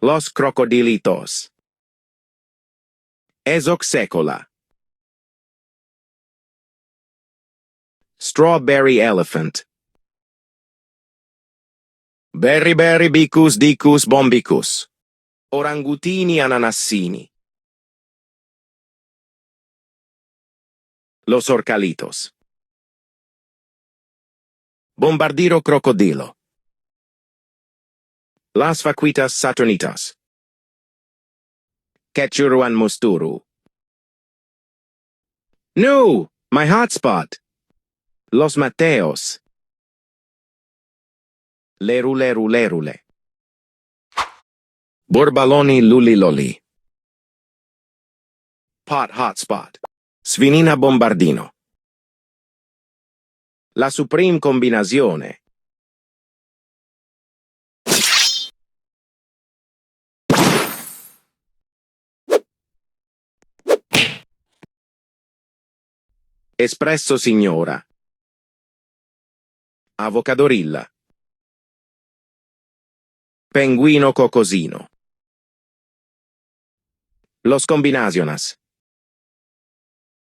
Los Crocodillitos. Esok Sekolah. Strawberry Elephant. Berry Bicus Dicus Bombicus. Orangutini Ananasini. Los Orcalitos. Bombardiro Crocodilo. Las Vaquitas Saturnitas. Ketchuru and Musturu. Nooo, my hotspot. Los Matteos. Lerulerulerule. Burbaloni Lolliloli. Pot Hotspot. Svinina Bombardino. La Supreme Combinazione. Espresso Signora. Avocadorilla. Penguino Cocosino. Los Combinacionas.